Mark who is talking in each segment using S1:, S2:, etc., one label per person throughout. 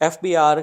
S1: FBR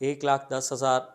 S1: 1,10,000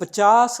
S1: 50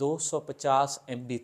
S1: 250 MB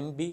S1: MB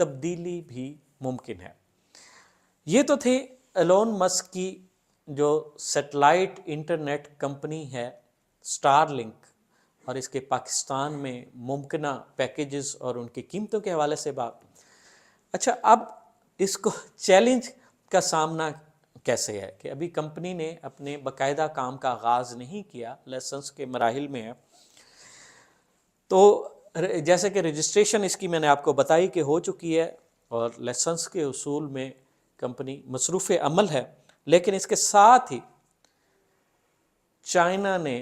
S1: تبدیلی بھی ممکن ہے۔ یہ تو تھے ایلون مسک کی جو سیٹلائٹ انٹرنیٹ کمپنی ہے اسٹار لنک، اور اس کے پاکستان میں ممکنہ پیکیجز اور ان کی قیمتوں کے حوالے سے بات۔ اچھا، اب اس کو چیلنج کا سامنا کیسے ہے کہ ابھی کمپنی نے اپنے باقاعدہ کام کا آغاز نہیں کیا، لائسنس کے مراحل میں ہے۔ تو جیسے کہ رجسٹریشن اس کی میں نے آپ کو بتائی کہ ہو چکی ہے، اور لائسنس کے حصول میں کمپنی مصروف عمل ہے، لیکن اس کے ساتھ ہی چائنا نے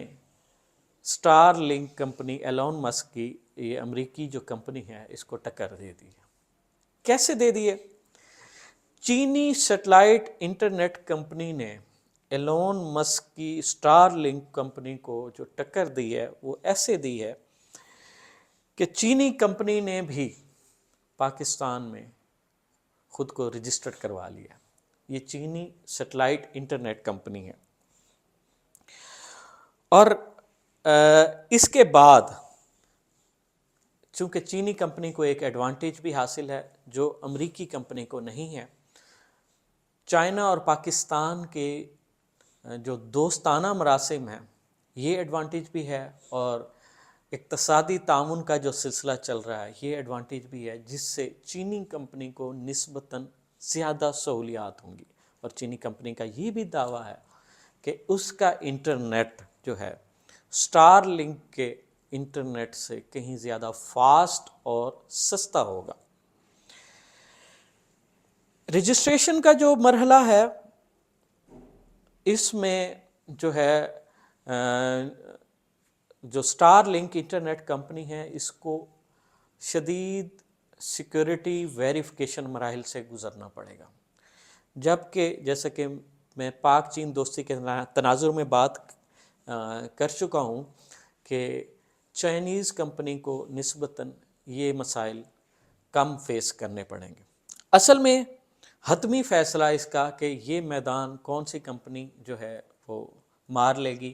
S1: star link company Elon Musk کی، یہ امریکی جو کمپنی ہے، اس کو ٹکر دے دی ہے۔ کیسے دے دیے؟ چینی سیٹلائٹ انٹرنیٹ کمپنی نے ایلون مسک کی اسٹار لنک کمپنی کو جو ٹکر دی ہے وہ ایسے دی ہے کہ چینی کمپنی نے بھی پاکستان میں خود کو رجسٹرڈ کروا لیا۔ یہ چینی سیٹلائٹ انٹرنیٹ کمپنی ہے، اور اس کے بعد چونکہ چینی کمپنی کو ایک ایڈوانٹیج بھی حاصل ہے جو امریکی کمپنی کو نہیں ہے، چائنا اور پاکستان کے جو دوستانہ مراسم ہیں یہ ایڈوانٹیج بھی ہے، اور اقتصادی تعاون کا جو سلسلہ چل رہا ہے یہ ایڈوانٹیج بھی ہے، جس سے چینی کمپنی کو نسبتاً زیادہ سہولیات ہوں گی۔ اور چینی کمپنی کا یہ بھی دعویٰ ہے کہ اس کا انٹرنیٹ جو ہے اسٹار لنک کے انٹرنیٹ سے کہیں زیادہ فاسٹ اور سستا ہوگا۔ رجسٹریشن کا جو مرحلہ ہے اس میں جو ہے جو اسٹار لنک انٹرنیٹ کمپنی ہے اس کو شدید سیکیورٹی ویریفیکیشن مراحل سے گزرنا پڑے گا، جبکہ جیسا کہ میں پاک چین دوستی کے تناظر میں بات کر چکا ہوں کہ چائنیز کمپنی کو نسبتاً یہ مسائل کم فیس کرنے پڑیں گے۔ اصل میں حتمی فیصلہ اس کا کہ یہ میدان کون سی کمپنی جو ہے وہ مار لے گی،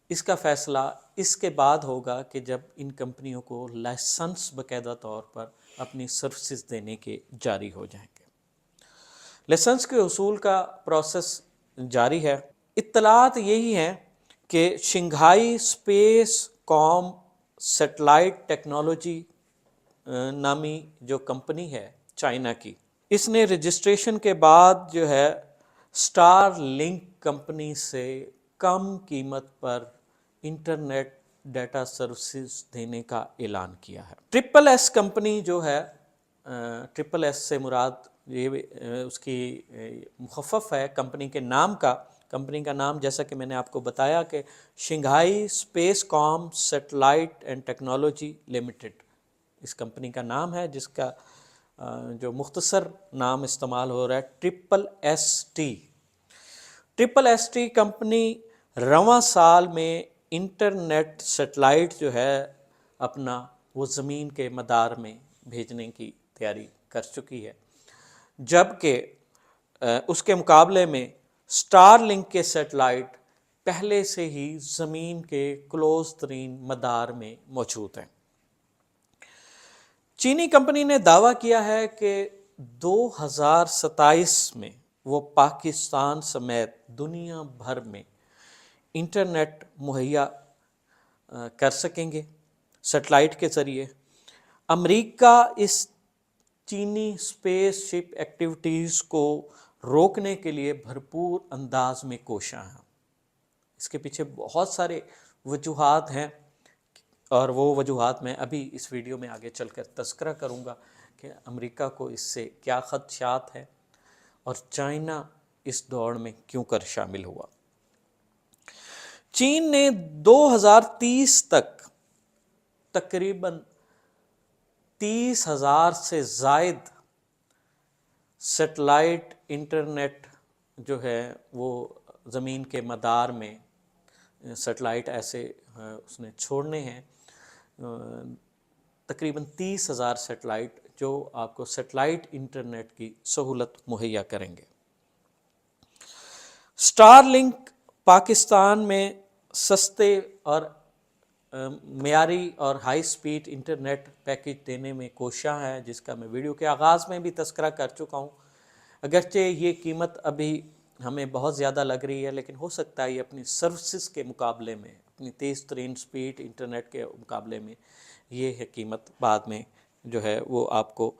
S1: اس کا فیصلہ اس کے بعد ہوگا کہ جب ان کمپنیوں کو لائسنس باقاعدہ طور پر اپنی سروسز دینے کے جاری ہو جائیں گے۔ لائسنس کے حصول کا پروسیس جاری ہے۔ اطلاعات یہی ہیں کہ Shanghai space com satellite technology نامی جو کمپنی ہے چائنا کی، اس نے رجسٹریشن کے بعد جو ہے اسٹار لنک کمپنی سے کم قیمت پر انٹرنیٹ ڈیٹا سروسز دینے کا اعلان کیا ہے۔ ٹرپل ایس کمپنی جو ہے، ٹرپل ایس سے مراد یہ اس کی مخفف ہے کمپنی کے نام کا۔ کمپنی کا نام جیسا کہ میں نے آپ کو بتایا کہ Shanghai space com satellite and technology limited اس کمپنی کا نام ہے، جس کا جو مختصر نام استعمال ہو رہا ہے triple S T. Triple S T company رواں سال میں انٹرنیٹ سیٹلائٹ جو ہے اپنا وہ زمین کے مدار میں بھیجنے کی تیاری کر چکی ہے، جبکہ اس کے مقابلے میں اسٹار لنک کے سیٹلائٹ پہلے سے ہی زمین کے کلوز ترین مدار میں موجود ہیں۔ چینی کمپنی نے دعویٰ کیا ہے کہ 2027 میں وہ پاکستان سمیت دنیا بھر میں انٹرنیٹ مہیا کر سکیں گے سیٹلائٹ کے ذریعے۔ امریکہ اس چینی اسپیس شپ ایکٹیویٹیز کو روکنے کے لیے بھرپور انداز میں کوشاں ہے۔ اس کے پیچھے بہت سارے وجوہات ہیں، اور وہ وجوہات میں ابھی اس ویڈیو میں آگے چل کر تذکرہ کروں گا کہ امریکہ کو اس سے کیا خدشات ہیں اور چائنا اس دوڑ میں کیوں کر شامل ہوا۔ چین نے 2030 تک تقریباً 30,000 سے زائد سیٹلائٹ انٹرنیٹ جو ہے وہ زمین کے مدار میں سیٹلائٹ ایسے اس نے چھوڑنے ہیں، تقریباً 30,000 سیٹلائٹ جو آپ کو سیٹلائٹ انٹرنیٹ کی سہولت مہیا کریں گے۔ اسٹار لنک پاکستان میں سستے اور معیاری اور ہائی سپیڈ انٹرنیٹ پیکیج دینے میں کوشاں ہے، جس کا میں ویڈیو کے آغاز میں بھی تذکرہ کر چکا ہوں۔ اگرچہ یہ قیمت ابھی ہمیں بہت زیادہ لگ رہی ہے، لیکن ہو سکتا ہے یہ اپنی سروسز کے مقابلے میں، اپنی تیز ترین سپیڈ انٹرنیٹ کے مقابلے میں یہ ہے قیمت بعد میں جو ہے وہ آپ کو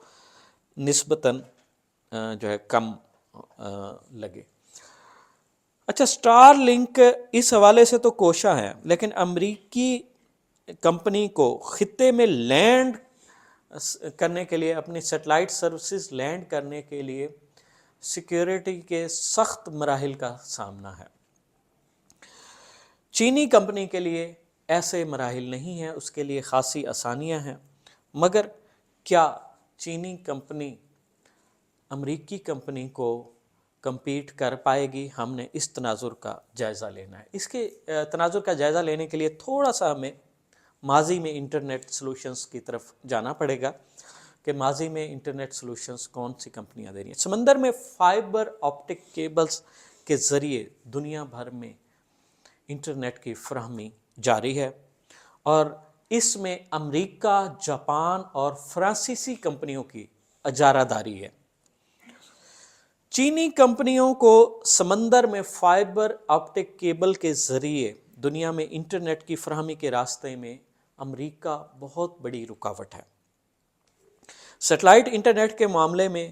S1: نسبتاً جو ہے کم لگے۔ اچھا، اسٹار لنک اس حوالے سے تو کوشاں ہے، لیکن امریکی کمپنی کو خطے میں لینڈ کرنے کے لیے، اپنی سیٹلائٹ سروسز لینڈ کرنے کے لیے سیکیورٹی کے سخت مراحل کا سامنا ہے۔ چینی کمپنی کے لیے ایسے مراحل نہیں ہیں، اس کے لیے خاصی آسانیاں ہیں، مگر کیا چینی کمپنی امریکی کمپنی کو کمپیٹ کر پائے گی؟ ہم نے اس تناظر کا جائزہ لینا ہے۔ اس کے تناظر کا جائزہ لینے کے لیے تھوڑا سا ہمیں ماضی میں انٹرنیٹ سلوشنز کی طرف جانا پڑے گا کہ ماضی میں انٹرنیٹ سلوشنز کون سی کمپنیاں دے رہی ہیں۔ سمندر میں فائبر آپٹک کیبلز کے ذریعے دنیا بھر میں انٹرنیٹ کی فراہمی جاری ہے، اور اس میں امریکہ، جاپان اور فرانسیسی کمپنیوں کی اجارہ داری ہے۔ چینی کمپنیوں کو سمندر میں فائبر آپٹک کیبل کے ذریعے دنیا میں انٹرنیٹ کی فراہمی کے راستے میں امریکہ بہت بڑی رکاوٹ ہے۔ سیٹلائٹ انٹرنیٹ کے معاملے میں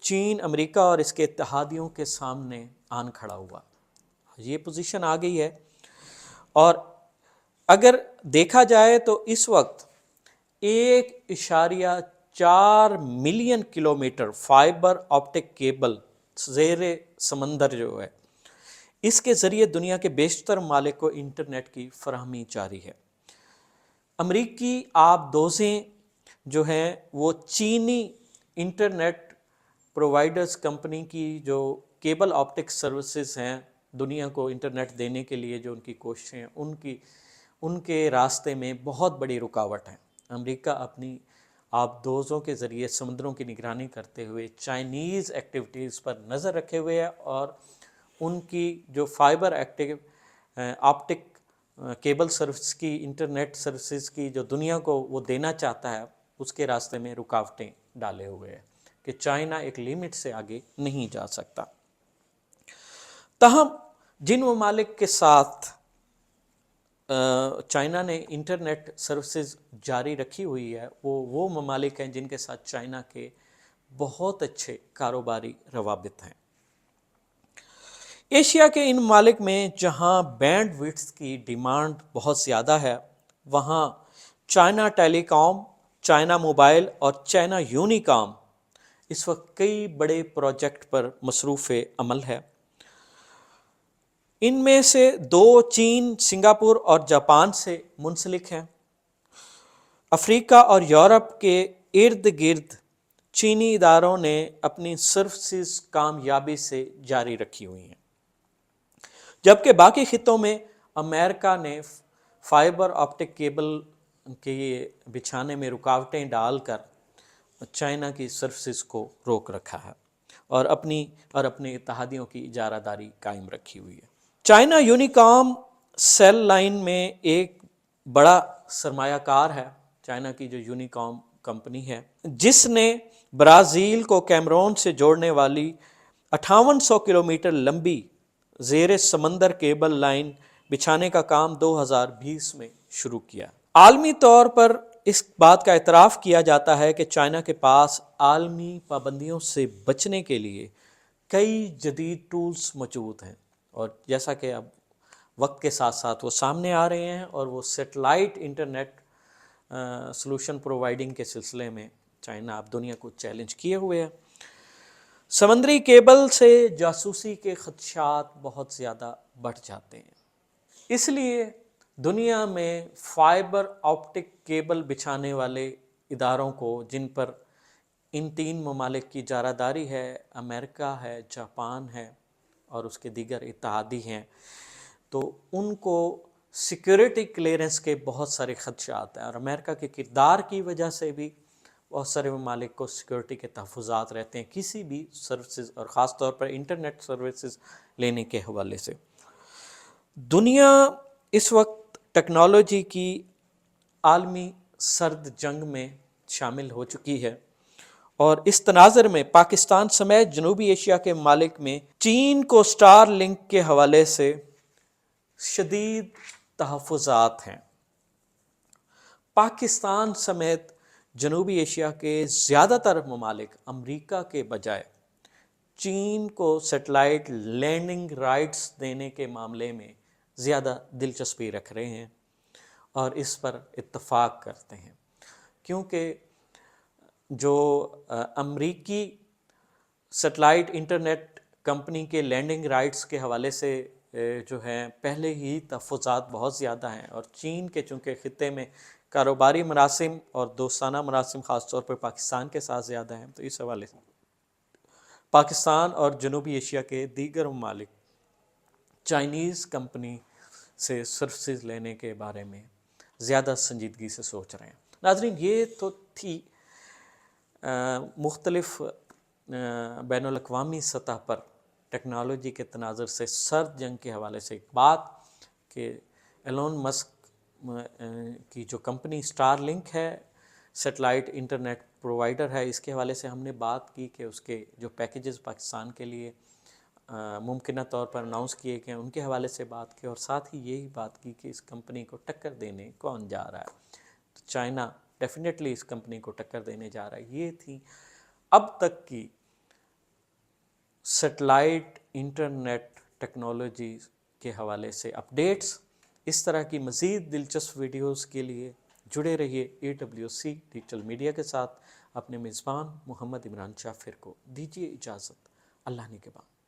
S1: چین امریکہ اور اس کے اتحادیوں کے سامنے آن کھڑا ہوا، یہ پوزیشن آ گئی ہے، اور اگر دیکھا جائے تو اس وقت 1.4 million kilometre fibre optic cable زیر سمندر جو ہے، اس کے ذریعے دنیا کے بیشتر ممالک کو انٹرنیٹ کی فراہمی جاری ہے۔ امریکی آب دوزیں جو ہیں وہ چینی انٹرنیٹ پرووائڈرز کمپنی کی جو کیبل آپٹک سروسز ہیں دنیا کو انٹرنیٹ دینے کے لیے جو ان کی کوششیں ہیں، ان کے راستے میں بہت بڑی رکاوٹ ہے۔ امریکہ اپنی آبدوزوں کے ذریعے سمندروں کی نگرانی کرتے ہوئے چائنیز ایکٹیویٹیز پر نظر رکھے ہوئے ہے، اور ان کی جو فائبر آپٹک کیبل سروس کی، انٹرنیٹ سروسز کی جو دنیا کو وہ دینا چاہتا ہے، اس کے راستے میں رکاوٹیں ڈالے ہوئے ہیں کہ چائنا ایک لیمٹ سے آگے نہیں جا سکتا۔ تاہم جن ممالک کے ساتھ چائنا نے انٹرنیٹ سروسز جاری رکھی ہوئی ہے، وہ ممالک ہیں جن کے ساتھ چائنا کے بہت اچھے کاروباری روابط ہیں۔ ایشیا کے ان ممالک میں جہاں بینڈ وڈتھ کی ڈیمانڈ بہت زیادہ ہے، وہاں چائنا ٹیلی کام، چائنا موبائل اور چائنا یونیکام اس وقت کئی بڑے پروجیکٹ پر مصروف عمل ہے۔ ان میں سے 2 چین، سنگاپور اور جاپان سے منسلک ہیں۔ افریقہ اور یورپ کے ارد گرد چینی اداروں نے اپنی سروسز کامیابی سے جاری رکھی ہوئی ہیں، جبکہ باقی خطوں میں امریکہ نے فائبر آپٹک کیبل کے بچھانے میں رکاوٹیں ڈال کر چائنا کی سروسز کو روک رکھا ہے، اور اپنے اتحادیوں کی اجارہ داری قائم رکھی ہوئی ہے۔ چائنا یونیکام سیل لائن میں ایک بڑا سرمایہ کار ہے، چائنا کی جو یونیکام کمپنی ہے، جس نے برازیل کو کیمرون سے جوڑنے والی 5800 کلومیٹر لمبی زیر سمندر کیبل لائن بچھانے کا کام 2020 میں شروع کیا۔ عالمی طور پر اس بات کا اعتراف کیا جاتا ہے کہ چائنا کے پاس عالمی پابندیوں سے بچنے کے لیے کئی جدید ٹولز موجود ہیں، اور جیسا کہ اب وقت کے ساتھ ساتھ وہ سامنے آ رہے ہیں، اور وہ سیٹلائٹ انٹرنیٹ سلوشن پرووائڈنگ کے سلسلے میں چائنا اب دنیا کو چیلنج کیے ہوئے ہے۔ سمندری کیبل سے جاسوسی کے خدشات بہت زیادہ بڑھ جاتے ہیں، اس لیے دنیا میں فائبر آپٹک کیبل بچھانے والے اداروں کو، جن پر ان 3 ممالک کی اجارہ داری ہے، امریکہ ہے، جاپان ہے اور اس کے دیگر اتحادی ہیں، تو ان کو سیکیورٹی کلیئرنس کے بہت سارے خدشات ہیں، اور امریکہ کے کردار کی وجہ سے بھی بہت سارے ممالک کو سیکیورٹی کے تحفظات رہتے ہیں کسی بھی سروسز، اور خاص طور پر انٹرنیٹ سروسز لینے کے حوالے سے۔ دنیا اس وقت ٹیکنالوجی کی عالمی سرد جنگ میں شامل ہو چکی ہے، اور اس تناظر میں پاکستان سمیت جنوبی ایشیا کے ممالک میں چین کو اسٹار لنک کے حوالے سے شدید تحفظات ہیں۔ پاکستان سمیت جنوبی ایشیا کے زیادہ تر ممالک امریکہ کے بجائے چین کو سیٹلائٹ لینڈنگ رائٹس دینے کے معاملے میں زیادہ دلچسپی رکھ رہے ہیں اور اس پر اتفاق کرتے ہیں، کیونکہ جو امریکی سیٹلائٹ انٹرنیٹ کمپنی کے لینڈنگ رائٹس کے حوالے سے جو ہیں پہلے ہی تحفظات بہت زیادہ ہیں، اور چین کے چونکہ خطے میں کاروباری مراسم اور دوستانہ مراسم خاص طور پر پاکستان کے ساتھ زیادہ ہیں، تو اس حوالے سے پاکستان اور جنوبی ایشیا کے دیگر ممالک چائنیز کمپنی سے سروسز لینے کے بارے میں زیادہ سنجیدگی سے سوچ رہے ہیں۔ ناظرین، یہ تو تھی مختلف بین الاقوامی سطح پر ٹیکنالوجی کے تناظر سے سرد جنگ کے حوالے سے ایک بات کہ ایلون مسک کی جو کمپنی اسٹار لنک ہے، سیٹلائٹ انٹرنیٹ پرووائڈر ہے، اس کے حوالے سے ہم نے بات کی کہ اس کے جو پیکیجز پاکستان کے لیے ممکنہ طور پر اناؤنس کیے گئے ان کے حوالے سے بات کی، اور ساتھ ہی یہی بات کی کہ اس کمپنی کو ٹکر دینے کون جا رہا ہے، تو چائنا ڈیفینیٹلی اس کمپنی کو ٹکر دینے جا رہا ہے۔ یہ تھی اب تک کی سیٹلائٹ انٹرنیٹ ٹیکنالوجی کے حوالے سے اپڈیٹس۔ اس طرح کی مزید دلچسپ ویڈیوز کے لیے جڑے رہیے AWC ڈیجیٹل میڈیا کے ساتھ۔ اپنے میزبان محمد عمران شافر کو دیجیے اجازت، اللہ نگہبان۔